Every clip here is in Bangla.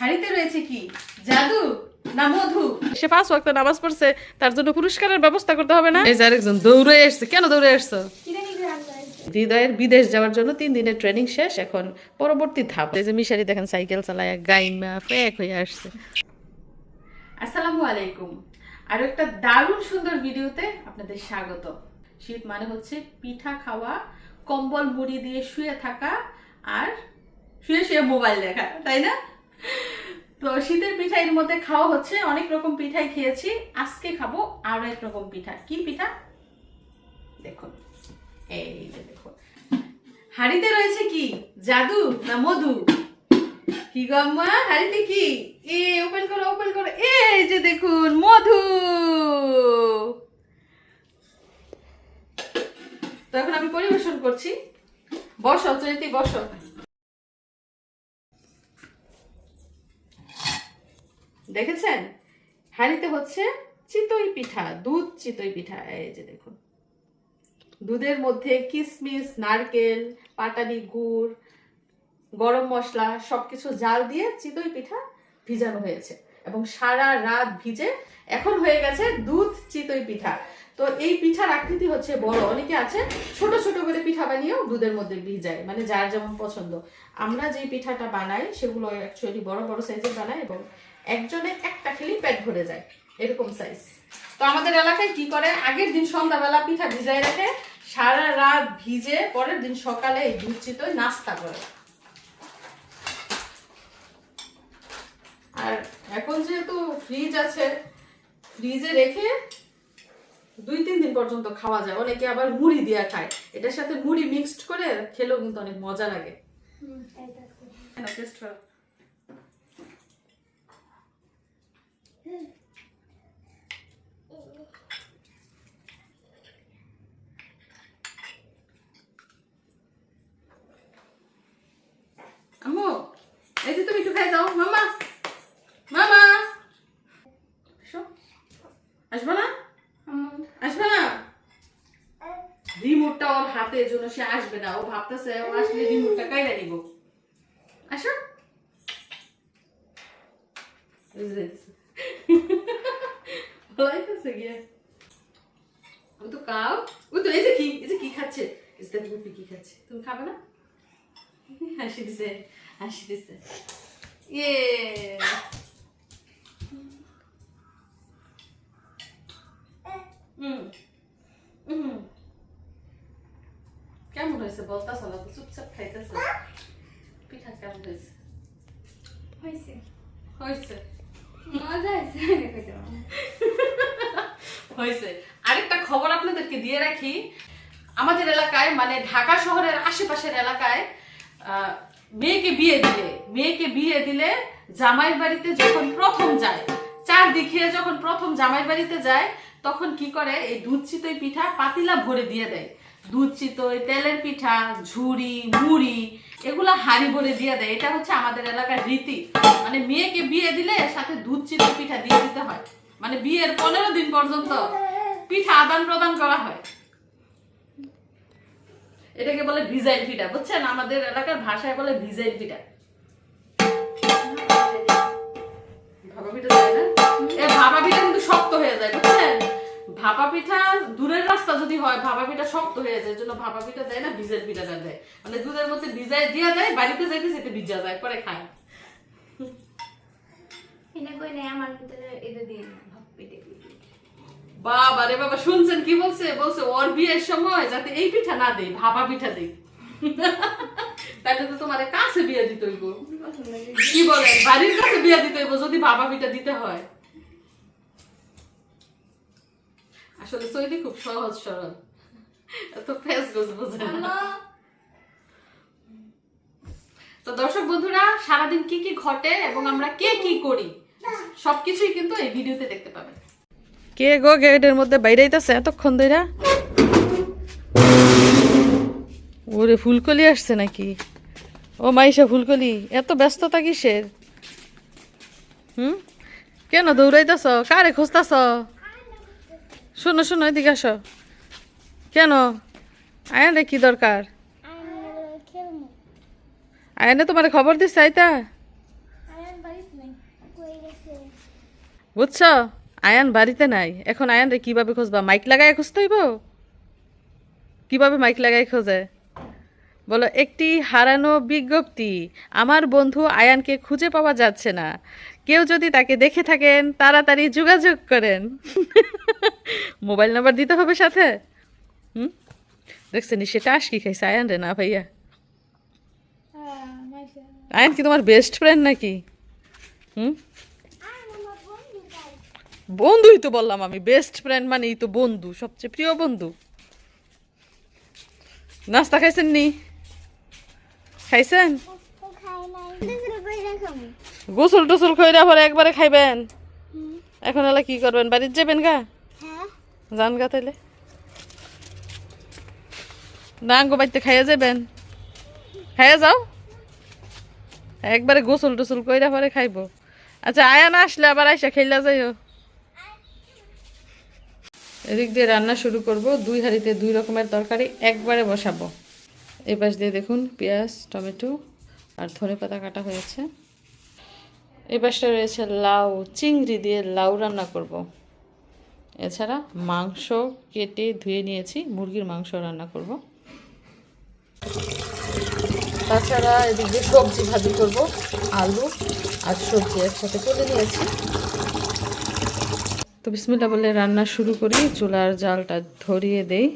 হাড়িতে রয়েছে কি জাদু না মধু? সে 5 ওয়াক্ত নামাজ পড়ছে, তার জন্য পুরস্কারের ব্যবস্থা করতে হবে না? এই যে আরেকজন দৌড়ে আসছে। কেন দৌড়ে আসছো? হৃদয়ের বিদেশ যাওয়ার জন্য 3 দিনের ট্রেনিং শেষ, এখন পরবর্তী ধাপ। এই যে মিশারি দেখেন সাইকেল চালায় গাইমা ফেক হয়ে আসছে। আসসালামু আলাইকুম। আরো একটা দারুণ সুন্দর ভিডিওতে আপনাদের স্বাগত। শীত মানে হচ্ছে পিঠা খাওয়া, কম্বল মুড়ি দিয়ে শুয়ে থাকা আর শুয়ে শুয়ে মোবাইল দেখা, তাই না? তো শীতের পিঠা এর মধ্যে খাওয়া হচ্ছে, অনেক রকম পিঠাই খেয়েছি। আজকে খাবো আরো এক রকম পিঠা। কি পিঠা দেখুন, এই যে দেখুন হাড়িতে রয়েছে কি জাদু না মধু? কি গো আম্মা, হাড়িতে কি? ওপেন করো ওপেন করো, এই যে দেখুন মধু। তো এখন আমি পরিবেশন করছি। বসো চৈতি, বসো। দেখেছেন, হাঁড়িতে হচ্ছে চিতই পিঠা, দুধ চিতই পিঠা। এই যে দেখুন, দুধের মধ্যে কিশমিশ, নারকেল, পাটালি গুড়, গরম মশলা সবকিছু জাল দিয়ে চিতই পিঠা ভিজানো হয়েছে এবং সারা রাত ভিজে এখন হয়ে গেছে দুধ চিতই পিঠা। তো এই পিঠার আকৃতি হচ্ছে বড়, অনেকে আছে ছোট ছোট করে পিঠা বানিয়েও দুধের মধ্যে ভিজায়, মানে যার যেমন পছন্দ। আমরা যে পিঠাটা বানাই সেগুলো অ্যাকচুয়ালি বড় বড় সাইজের বানাই এবং একজনে একটা খেলেই পেট ভরে যায়, এরকম সাইজ। তো আমাদের এলাকায় কি করে, আগের দিন সন্ধ্যাবেলা পিঠা ভিজায় রাখে, সারা রাত ভিজে পরের দিন সকালে এই দুধ চিতই নাস্তা করে। আর এখন যেহেতু ফ্রিজ আছে, ফ্রিজে রেখে 2-3 দিন পর্যন্ত খাওয়া যায়। অনেকে আবার মুড়ি দিয়ে খায়, এটার সাথে মুড়ি মিক্সড করে খেলেও কিন্তু অনেক মজা লাগে। টেস্ট করো। আম্মু, এই যে তুমি একটু খাই দাও। মামা মামা আসবে না, আসবে না। রিমোটটা ওর হাতে, জন্য সে আসবে না। ও ভাবতেছে ও আসলে রিমোটটা কাইরা নিব। আসো। বলাইতেছে গিয়ে ও তো কাউ, ও তো এই যে কি খাচ্ছে, কি খাচ্ছে, তুমি খাবে না? হাসি দিছে, হাসি দিছে। ইয়ে কেমন হয়েছে বলতাছ না তো, চুপচাপ খাইতেছে। পিঠা কেমন হয়েছে? হয়েছে হয়েছে মজা হয়েছে হয়েছে। আরেকটা খবর আপনাদেরকে দিয়ে রাখি, আমাদের এলাকায় মানে ঢাকা শহরের আশেপাশের এলাকায় মেয়েকে বিয়ে দিলে জামাইয়ের বাড়িতে যখন প্রথম যায়, চারদিকে যখন প্রথম জামাইয়ের বাড়িতে যায়, তখন কি করে, এই দুধ চিতই পিঠা পাতিলা ভরে দিয়ে দেয়। দুধ চিতই, তেলের পিঠা, ঝুড়ি, মুড়ি, এগুলা হাড়ি ভরে দিয়ে দেয়। এটা হচ্ছে আমাদের এলাকার রীতি। মানে মেয়েকে বিয়ে দিলে সাথে দুধ চিতই পিঠা দিয়ে দিতে হয়। মানে বিয়ের 15 দিন পর্যন্ত পিঠা আদান প্রদান করা হয়। এটাকে বলে ভিজাইল পিঠা, বুঝছেন? আমাদের এলাকার ভাষায় বলে ভিজাইল পিঠা। ভাপা পিঠা যায় না, ভাপা পিঠা কিন্তু শক্ত হয়ে যায়, বুঝছেন? ভাপা পিঠা দূরের রাস্তা যদি হয়, ভাপা পিঠা শক্ত হয়ে যায়, জন্য ভাপা পিঠা দেয় না, ভিজাইল পিঠাটা দেয়। মানে দুধের মধ্যে ভিজাই দিয়া দেয়, বাড়িতে যাইতে যেতে ভিজা যায়, পরে খায়। এটা কই নাই আমার ভিতরে, এটা দিয়ে না ভাব পেটে। বাবা রে বাবা, শুনছেন কি বলছে? বলছে ওর বিয়ের সময় যাতে এই পিঠা না দেই, ভাপা পিঠা দেই। তাহলে তো তোমার কাছে বিয়ে দিতে হইব। কি বলেন, বাড়ির কাছে বিয়ে দিতে হইব যদি ভাপা পিঠা দিতে হয়। আসলে সৈদি খুব সহজ সরল, এত ফেস গোজ বোঝে না। তো দর্শক বন্ধুরা, সারাদিন কি কি ঘটে এবং আমরা কে কি করি সবকিছুই কিন্তু এই ভিডিওতে দেখতে পাবেন। কে গো গেটের মধ্যে বাইরে আইতাছে এতক্ষণ ধইরা? ওরে ফুলকলি আসছে নাকি? ও মাইশা ফুলকলি, এত ব্যস্ততা কিসের? কেন দৌড়াইতেছ? কারে খুঁজতেছ? শোনো শোনো, এদিকে আসো। কেন আয়ানে কি দরকার? আয়ানে তোমার খবর দিচ্ছে আইতা? বাড়িতে নেই কই গেছে বুঝছো, আয়ান বাড়িতে নাই। এখন আয়ান রে কিভাবে খুঁজবা? মাইক লাগায় খুঁজতে হইব। কিভাবে মাইক লাগায় খোঁজে বলো? একটি হারানো বিজ্ঞপ্তি, আমার বন্ধু আয়ানকে খুঁজে পাওয়া যাচ্ছে না, কেউ যদি তাকে দেখে থাকেন তাড়াতাড়ি যোগাযোগ করেন। মোবাইল নাম্বার দিতে হবে সাথে। হুম, দেখছেন সেটা আস কি খাইছে আয়ান রে না ভাইয়া? মাইশা আয়ান কি তোমার বেস্ট ফ্রেন্ড নাকি? হুম, বন্ধুই তো বললাম আমি, বেস্ট ফ্রেন্ড মানেই তো বন্ধু, সবচেয়ে প্রিয় বন্ধু। নাস্তা খাইছেন নি? খাইছেন? খাই নাই কই রাখম গোসল টোসল কইরা পরে একবারে খাইবেন? এখন এলা কি করবেন? বাড়িতে যাবেন গা? হ্যাঁ যান গা তাইলে। না আঙ্গ বাড়িতে খাইয়া যাবেন? খাইয়া যাও, একবারে গোসল টোসল কইরা পরে খাইবো। আচ্ছা আয়ান আসলে আবার আইসা খেলা যাইও। এদিক দিয়ে রান্না শুরু করব। 2 হাঁড়িতে 2 রকমের তরকারি একবারে বসাবো। এই পাশ দিয়ে দেখুন পেঁয়াজ, টমেটো আর ধনেপাতা কাটা হয়েছে। এই পাশটা রয়েছে লাউ, চিংড়ি দিয়ে লাউ রান্না করব। এছাড়া মাংস কেটে ধুয়ে নিয়েছি, মুরগির মাংস রান্না করব। তাছাড়া এদিক দিয়ে সবজি ভাজি করব, আলু আর সবজি একসাথে করে নিয়েছি। তো বিসমিল্লাহ বলে রান্না শুরু করি। চুলার জালটা ধরিয়ে দেই।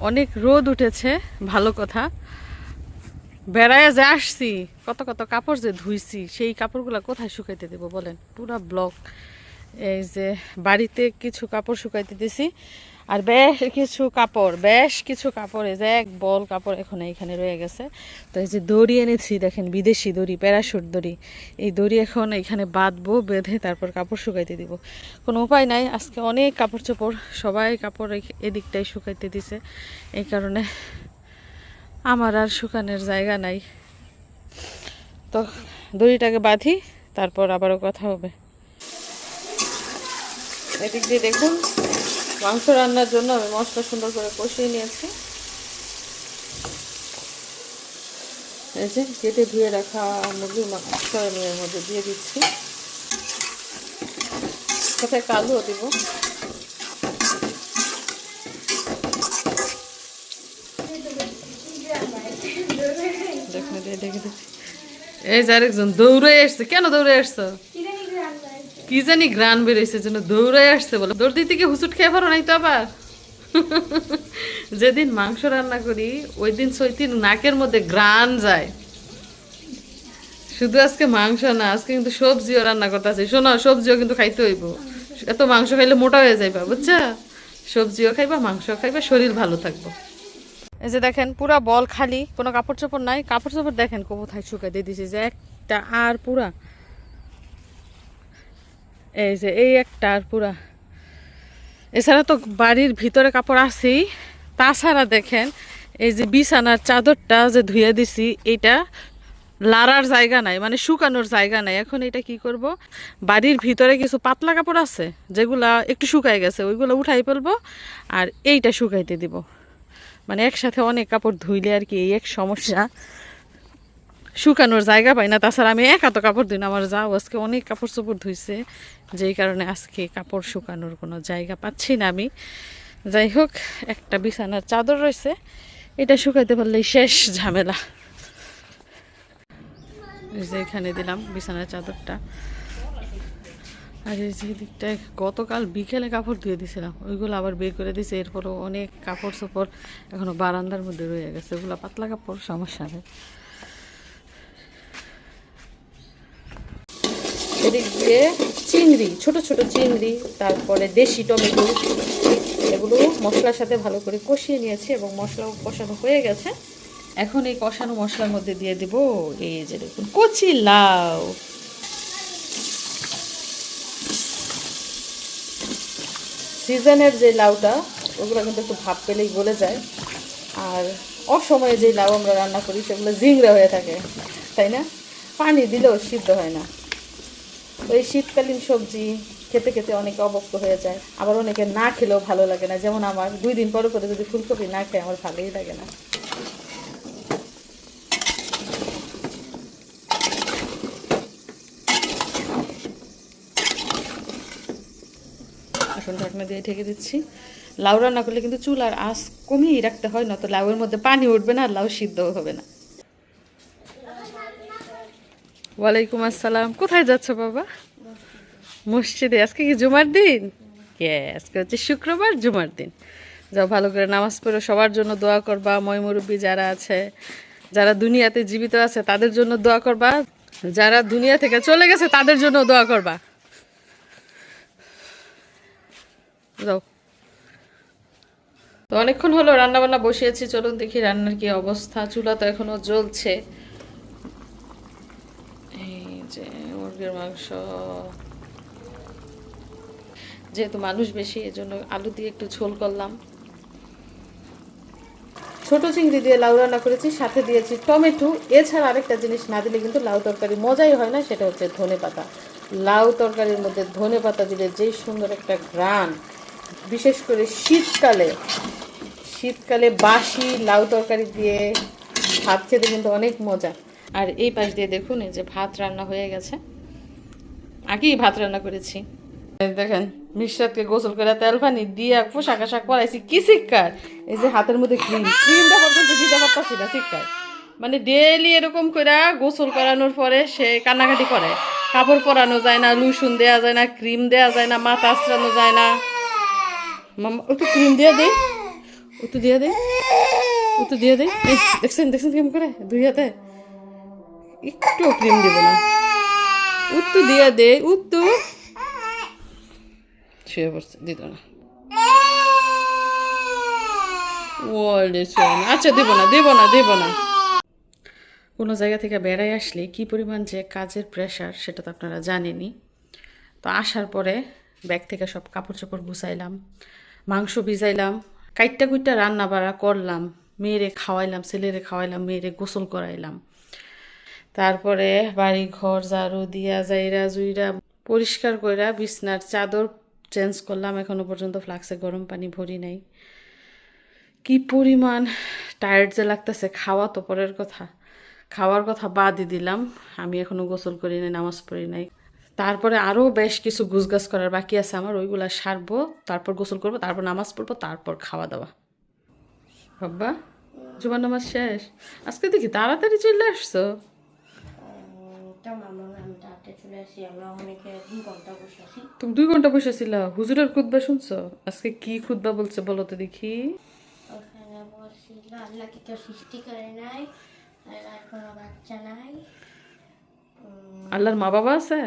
অনেক রোদ উঠেছে, ভালো কথা। বেড়ায় যে আসছি, কত কত কাপড় যে ধুইছি, সেই কাপড়গুলো কোথায় শুকাইতে দেবো বলেন? পুরা ব্লক। এই যে বাড়িতে কিছু কাপড় শুকাইতে দিছি, আর বেশ কিছু কাপড় এই যে এক বল কাপড় এখন এইখানে রয়ে গেছে। তো এই যে দড়ি এনেছি, দেখেন বিদেশি দড়ি, প্যারাশুট দড়ি। এই দড়ি এখন এইখানে বাঁধবো, বেঁধে তারপর কাপড় শুকাইতে দিব। কোনো উপায় নাই, আজকে অনেক কাপড় চোপড়, সবাই কাপড় এদিকটাই শুকাইতে দিছে। এই কারণে আমার আর শুকানোর জায়গা নাই। তো দড়িটাকে বাঁধি, তারপর আবারও কথা হবে। এদিক দিয়ে দেখুন মাংস রান্নার জন্য আমি মশলা সুন্দর করে কষিয়ে নিয়েছি। এই যে কেটে ধুয়ে রাখা মুরগির মাংস আমি এর মধ্যে দিয়ে দিচ্ছি, সাথে কালুও দিব। দেখুন দেখে দিচ্ছি। এই যে আরেকজন দৌড়ে আসছে। কেন দৌড়ে আসছো? কি জানি গ্রান বেরোইছে জন্য দৌড়ে আসছে বলে। দৌড় দিতে কি হুচুট খেয়ে পারো নাই তো আবার? যেদিন মাংস রান্না করি ওই দিন সৈতির নাকের মধ্যে গ্রান যায়। শুধু আজকে মাংস না, আজকে কিন্তু সবজিও রান্না করতে আছে। শোনো, সবজিও কিন্তু খাইতে হইব। এত মাংস খাইলে মোটা হয়ে যাইবা, বুঝছা? সবজিও খাইবা, মাংস খাইবা, শরীর ভালো থাকবো। এই যে দেখেন পুরা বল খালি, কোনো কাপড় চোপড় নাই। কাপড় চোপড় দেখেন কোথায় শুকাই দিয়ে দিয়েছি, যে একটা আর পুরা, এই যে এই একটা আর পুরা। এছাড়া তো বাড়ির ভিতরে কাপড় আছেই। তাছাড়া দেখেন এই যে বিছানার চাদরটা যে ধুয়ে দিছি, এটা লাড়ার জায়গা নাই, মানে শুকানোর জায়গা নাই। এখন এটা কি করব, বাড়ির ভিতরে কিছু পাতলা কাপড় আছে যেগুলা একটু শুকাই গেছে, ওইগুলো উঠাই ফেলবো আর এইটা শুকাইতে দিব। মানে একসাথে অনেক কাপড় ধুইলে আর কি এই এক সমস্যা, শুকানোর জায়গা পাই না। তাছাড়া আমি একা তো কাপড় ধুই না, আমার যাও আজকে অনেক কাপড় চোপড় ধুইছে, যেই কারণে আজকে কাপড় শুকানোর কোনো জায়গা পাচ্ছি না আমি। যাই হোক, একটা বিছানার চাদর রয়েছে, এটা শুকাইতে পারলেই শেষ ঝামেলা। এই যে এখানে দিলাম বিছানার চাদরটা। আর এই যে দিকটায় গতকাল বিকেলে কাপড় ধুয়ে দিয়েছিলাম, ওইগুলো আবার বের করে দিয়েছে। এরপরও অনেক কাপড় চোপড় এখনো বারান্দার মধ্যে রয়ে গেছে, ওগুলো পাতলা কাপড়, সমস্যা নেই। এদিক দিয়ে চিংড়ি, ছোট ছোট চিংড়ি, তারপরে দেশি টমেটো, এগুলো মশলার সাথে ভালো করে কষিয়ে নিয়েছি এবং মশলাও কষানো হয়ে গেছে। এখন এই কষানো মশলার মধ্যে দিয়ে দেব এই যে দেখুন কচি লাউ। সিজনের যে লাউটা, ওগুলো কিন্তু একটু ভাপ পেলেই গলে যায়। আর অসময়ে যে লাউ আমরা রান্না করি সেগুলো জিংড়া হয়ে থাকে, তাই না? পানি দিলেও সিদ্ধ হয় না। ওই শীতকালীন সবজি খেতে খেতে অনেকে অবক্ত হয়ে যায়, আবার অনেকে না খেলেও ভালো লাগে না। যেমন আমার 2 দিন পরে পরে যদি ফুলকপি না খাই আমার ভালোই লাগে না। এখন ঢাকনা দিয়ে ঢেকে দিচ্ছি। লাউ রান্না করলে কিন্তু চুলার আঁচ কমিয়েই রাখতে হয়, না তো লাউয়ের মধ্যে পানি উঠবে না আর লাউ সিদ্ধও হবে না। ওয়ালাইকুম আসসালাম। কোথায় যাচ্ছ বাবা? মসজিদে। আজকে কি জুমার দিন? আজকে হচ্ছে শুক্রবার, জুমার দিন। যাও ভালো করে নামাজ পড়ো, সবার জন্য দোয়া করবা। মুরব্বী যারা আছে, যারা দুনিয়াতে জীবিত আছে তাদের জন্য দোয়া করবা, যারা দুনিয়া থেকে চলে গেছে তাদের জন্য দোয়া করবা। যাও। তো অনেকক্ষণ হলো রান্না বান্না বসিয়েছি, চলুন দেখি রান্নার কি অবস্থা। চুলা তো এখনো জ্বলছে। এই যে মুরগির মাংস, যেহেতু মানুষ বেশি এজন্য আলু দিয়ে একটু ঝোল করলাম। ছোট চিংড়ি দিয়ে লাউ রান্না করেছি, সাথে দিয়েছি টমেটো। এছাড়া আরেকটা জিনিস না দিলে কিন্তু লাউ তরকারি মজাই হয় না, সেটা হচ্ছে ধনেপাতা। লাউ তরকারির মধ্যে ধনেপাতা দিলে যেই সুন্দর একটা ঘ্রাণ, বিশেষ করে শীতকালে বাসি লাউ তরকারি দিয়ে ভাত খেতে কিন্তু অনেক মজা। আর এই পাশ দিয়ে দেখুন, এই যে ভাত রান্না হয়ে গেছে, আগেই ভাত রান্না করেছি। দেখেন মিশরাতকে গোসল করে তেল পানি দিয়ে পোশাক আশাক পরাইছি, কি শিক্ষার। এই যে হাতের মধ্যে ক্রিমটা পর্যন্ত দিতে পারতাছি না, শিক্ষার। মানে ডেইলি এরকম করে গোসল করানোর পরে সে কান্নাকাটি করে। কাপড় পরানো যায় না, লুসুন দেওয়া যায় না, ক্রিম দেওয়া যায় না, মাথা আশ্রানো যায় না। মামা একটু ক্রিম দিয়ে দে, একটু দিয়ে দে, একটু দিয়ে দে। দেখছেন কেমন করে দুই হাতে একটু ক্রিম দিব না, উত্তু দিয়ে দে, উত্তু শুয়ে পড়ছে, দিত না। আচ্ছা দিব না। কোনো জায়গা থেকে বেড়াই আসলে কি পরিমাণ যে কাজের প্রেশার সেটা তো আপনারা জানেনই। তো আসার পরে ব্যাগ থেকে সব কাপড় চোপড় গুছাইলাম, মাংস ভিজাইলাম, কাইটটা কুইটটা রান্না বাড়া করলাম, মেয়েরে খাওয়াইলাম, ছেলেরে খাওয়াইলাম, মেয়েরে গোসল করাইলাম। তারপরে বাড়ি ঘর ঝাড়ু দিয়া জাইরা জুইরা পরিষ্কার কইরা বিছনার চাদর চেঞ্জ করলাম। এখনো পর্যন্ত ফ্লাক্সে গরম পানি ভরি নাই। কি পরিমাণ টায়ার্ড যে লাগতেছে। খাওয়া তো পরের কথা, খাওয়ার কথা বাদই দিলাম। আমি এখনো গোসল করি নাই, নামাজ পড়ি নাই। তারপরে আরও বেশ কিছু গুছগাছ করার বাকি আছে আমার, ওইগুলা সারবো, তারপর গোসল করবো, তারপর নামাজ পড়বো, তারপর খাওয়া দাওয়া। বাবা জুমার নামাজ শেষ। আজকে দেখি তাড়াতাড়ি চলে আসছো। তুমি 2 ঘন্টা বসেছিল। হুজুরের খুতবা শুনছো? আজকে কি খুতবা বলছে বলো তো দেখি। আল্লাহ কি কেউ সৃষ্টি করে নাই, আল্লাহর কোনো বাচ্চা নাই, আল্লাহর মা বাবা আছে?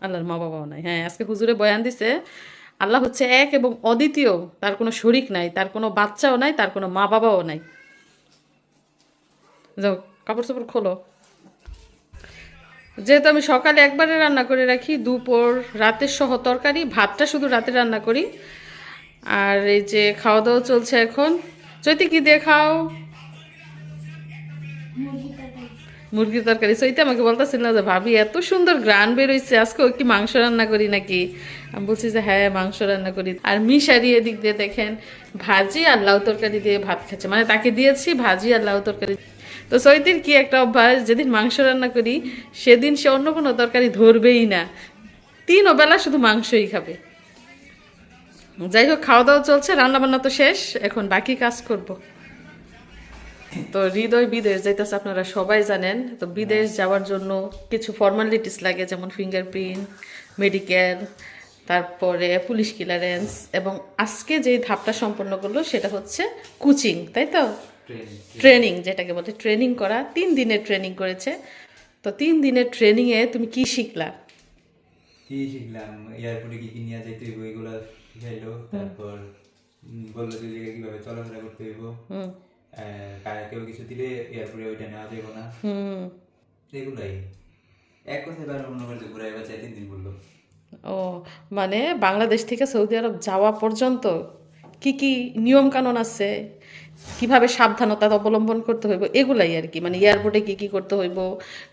আল্লাহর মা বাবাও নাই। হ্যাঁ, আজকে হুজুরে বয়ান দিছে আল্লাহ হচ্ছে এক এবং অদ্বিতীয়, তার কোনো শরিক নাই, তার কোনো বাচ্চাও নাই, তার কোনো মা বাবাও নাই। যাও কাপড় চাপড় খোলো। যেহেতু আমি সকালে একবারে রান্না করে রাখি, দুপুর রাতের সহ তরকারি, ভাতটা শুধু রাতে রান্না করি। আর এই যে খাওয়া দাওয়া চলছে এখন। চৈতি কি দিয়ে খাও? মুরগির তরকারি। চৈতি আমাকে বলতেছিল না যে ভাবি এত সুন্দর গ্রান বেরোইছে, আজকে কি মাংস রান্না করি নাকি? আমি বলছি যে হ্যাঁ মাংস রান্না করি। আর মিশারি এদিক দিয়ে দেখেন ভাজি আর লাউ তরকারি দিয়ে ভাত খাচ্ছে, মানে তাকে দিয়েছি ভাজি আর লাউ তরকারি। তো চৈতির কি একটা অভ্যাস, যেদিন মাংস রান্না করি সেদিন সে অন্য কোনো তরকারি ধরবেই না, 3 বেলা শুধু মাংসই খাবে। যাই হোক, খাওয়া দাওয়া চলছে, রান্না বান্না তো শেষ, এখন বাকি কাজ করব। তো হৃদয় বিদেশ যাইতেছে, আপনারা সবাই জানেন। তো বিদেশ যাওয়ার জন্য কিছু ফর্মালিটিস লাগে, যেমন ফিঙ্গারপ্রিন্ট, মেডিকেল, তারপরে পুলিশ ক্লিয়ারেন্স, এবং আজকে যে ধাপটা সম্পন্ন করলো সেটা হচ্ছে কোচিং, তাই তো? ট্রেনিং, যেটাকে বলে ট্রেনিং করা। 3 দিনের ট্রেনিং করেছে। তো 3 দিনের ট্রেনিংয়ে তুমি কি শিখলা? কি শিখলাম, এয়ারপোর্টে কি কি নিয়ে যাইতে হইব এগুলো শিখাইলো। তারপর বললো যে কিভাবে চলাফেরা করতে হইব, কেউ কিছু দিলে এয়ারপোর্টে ওইটা নেওয়া যাইব না, এগুলাই। এক কথায় বারবার মনে করছে ঘুরাই বাঁচায় 3 দিন বললো। ও মানে বাংলাদেশ থেকে সৌদি আরব যাওয়া পর্যন্ত কি কি নিয়ম কানুন আছে, কিভাবে সাবধানতা অবলম্বন করতে হইব, এগুলাই আর কি। মানে এয়ারপোর্টে কি কি করতে হইব,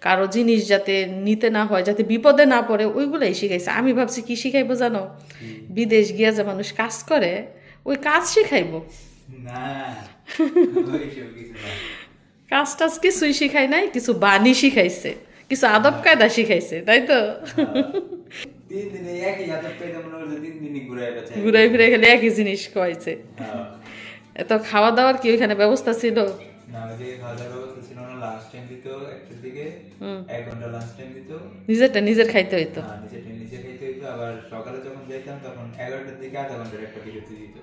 কারো জিনিস যাতে নিতে না হয়, যাতে বিপদে না পড়ে, ওইগুলাই শিখাইছে। আমি ভাবছি কি শিখাইবো জানো, বিদেশ গিয়া যে মানুষ কাজ করে ওই কাজ শিখাইবো। না, কাজ টাজ কিছুই শিখাই নাই, কিছু বাণী শিখাইছে, কিছু আদব কায়দা শিখাইছে, তাই তো? তিন দিনে একই আদত পেয়ে মনে হচ্ছে 3 দিনই ঘুরাই বেড়াচ্ছে। ঘুরাই ফিরে খেলে একই জিনিস খাওয়াইছে। হ্যাঁ। এত খাওয়া দাওয়ার কি ওইখানে ব্যবস্থা ছিল? না, ওই যে খাওয়া দাওয়ার ব্যবস্থা ছিল না, লাস্ট টাইম দিত একটার দিকে, 1 ঘন্টা লাস্ট টাইম দিত। নিজেরটা নিজের খাইতে হইতো। হ্যাঁ, নিজে খাইতে হইতো। আবার সকালে যখন যাইতাম তখন 11টার দিকে আধা ঘন্টার একটা বিরতি দিত।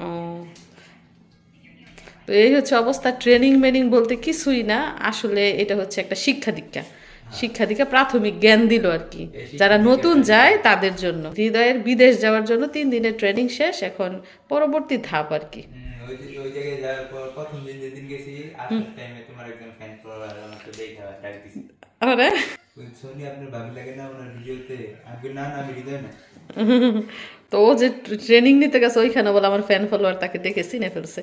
ও, তো এই হচ্ছে অবস্থা। ট্রেনিং মেনিং বলতে কিছুই না, আসলে এটা হচ্ছে একটা শিক্ষা দীক্ষা। শিক্ষা দীক্ষা প্রাথমিক জ্ঞান দিল আর কি, যারা নতুন যায় তাদের জন্য। হৃদয়ের বিদেশ যাওয়ার জন্য 3 দিনের ট্রেনিং শেষ, এখন পরবর্তী ধাপ আর কি। ওই জায়গায় যাওয়ার পর প্রথম দিন যেদিন গেছি, আসার টাইমে তোমার একজন ফ্যান ফলোয়ার আমাকে দেখা ডাক দিছে। আরে ওই সোনি আপনার ভালো লাগে না ওনার ভিডিওতে? আমি বলি, না না, আমি হৃদয় না। তো ও যে ট্রেনিং নিতে গেছে ওইখানে বলে আমার ফ্যান ফলোয়ার তাকে দেখে চিনে ফেলছে।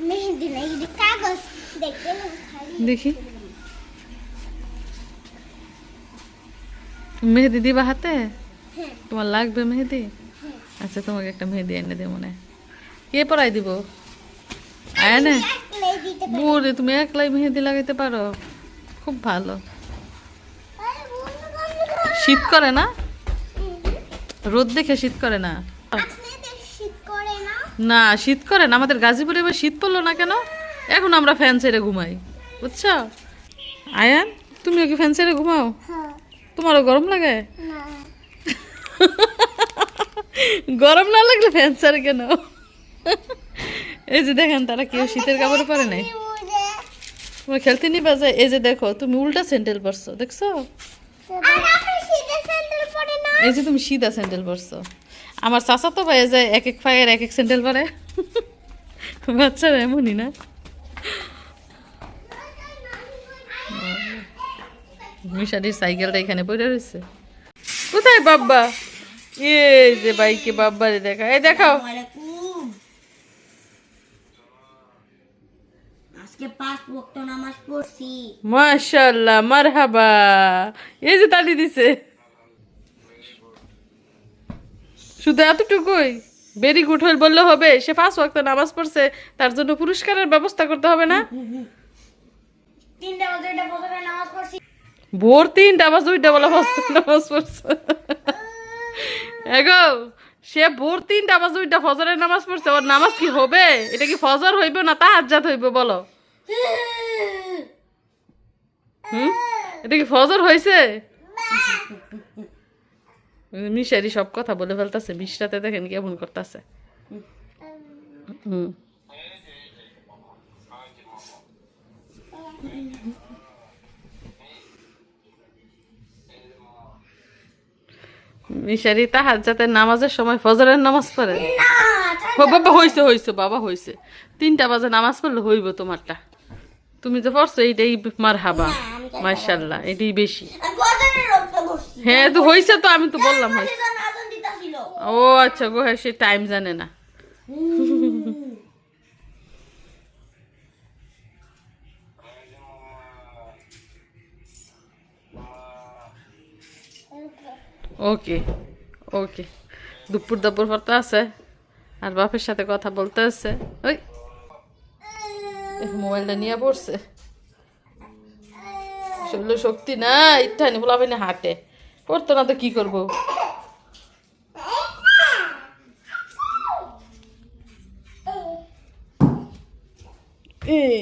মেহেদি নাই, এই কাগজ দেখতে না খালি। দেখি মেহেদি দিবা হাতে? হ্যাঁ। তোমার লাগবে মেহেদি? আচ্ছা, তোমাকে একটা মেহেদি এনে দে মনে। কে পরাই দিব? আয় না একলাই দিতে বুড়ি, তুমি একলাই মেহেদি লাগাইতে পারো? খুব ভালো। পারে বন্ধু বন্ধু। শীত করে না? রোদ দেখে শীত করে না? আপনাদের শীত করে না? না, শীত করে না। আমাদের গাজীপুরে এবার শীত পড়লো না কেন? এখন আমরা ফ্যান ছেড়ে ঘুমাই, বুঝছো? আয়ান, তুমিও কি ফ্যান ছেড়ে ঘুমাও? হ্যাঁ। তোমারও গরম লাগে? না। গরম না লাগলে ফ্যান ছেড়ে কেন? এই যে দেখেন, তারা কেউ শীতের কাপড় পরে নাই। তোমার খেলতে নিবা যায়? এই যে দেখো, তুমি উল্টা স্যান্ডেল পরছো, দেখছো? আর আপনি শীতে স্যান্ডেল পরে না? এই যে তুমি সিধা স্যান্ডেল পরছো। আমার চাচা তো ভাই যায় এক এক পায়ের এক এক স্যান্ডেল পরে। বাচ্চারা এমনই না? মিশারির সাইকেলটা এখানে পড়ে রয়েছে। কোথায় বাব্বা? এই যে বাইকে বাব্বারে দেখা, এই দেখাও। ওয়ালাইকুম। আজকে 5 ওয়াক্ত নামাজ পড়ছি। মাশাআল্লাহ, মারহাবা। এই যে তালি দিছে, শুধু এতটুকুই? ভেরি গুড হল বললে হবে? সে 5 ওয়াক্ত নামাজ পড়ছে, তার জন্য পুরস্কারের ব্যবস্থা করতে হবে না? 3টা বাজে এটা ফজরে নামাজ পড়ছি। ভোর 3টা বা 2টা বলা নামাজ পড়ছে। এগো, সে ভোর 3টা বা 2টা ফজরের নামাজ পড়ছে, ওর নামাজ কি হবে? এটা কি ফজর হইবে না তাহাজ্জুদ হইবে বলো? এটা কি ফজর হয়েছে? মিশারি সব কথা বলে ফেলতেছে, মিশরাতে দেখেন কেমন করতেছে। মিশারি তাহাজ্জুদের নামাজের সময় ফজরের নামাজ পড়ে? বাবা হইছে হইছে, বাবা হইছে। 3টা বাজে নামাজ পড়লে হইব তোমারটা। তুমি যে পড়ছো এইটাই মারহাবা, মাশাআল্লাহ, এটাই বেশি। আমি ফজরের রক্ত পড়ছি। হ্যাঁ, তো হইছে তো, আমি তো বললাম হইছে। সেজন আজান দিতাছিল। ও আচ্ছা গো, হ্যাঁ, সে টাইম জানে না। ওকে ওকে, দুপুর দুপুর পড়তে আছে আর বাপের সাথে কথা বলতে আছে। ওই মোবাইলটা নিয়ে পড়ছে। শরীরে শক্তি না, ইচ্ছা নেই বলা না, হাঁটে পড়তো না তো কি করবো? এই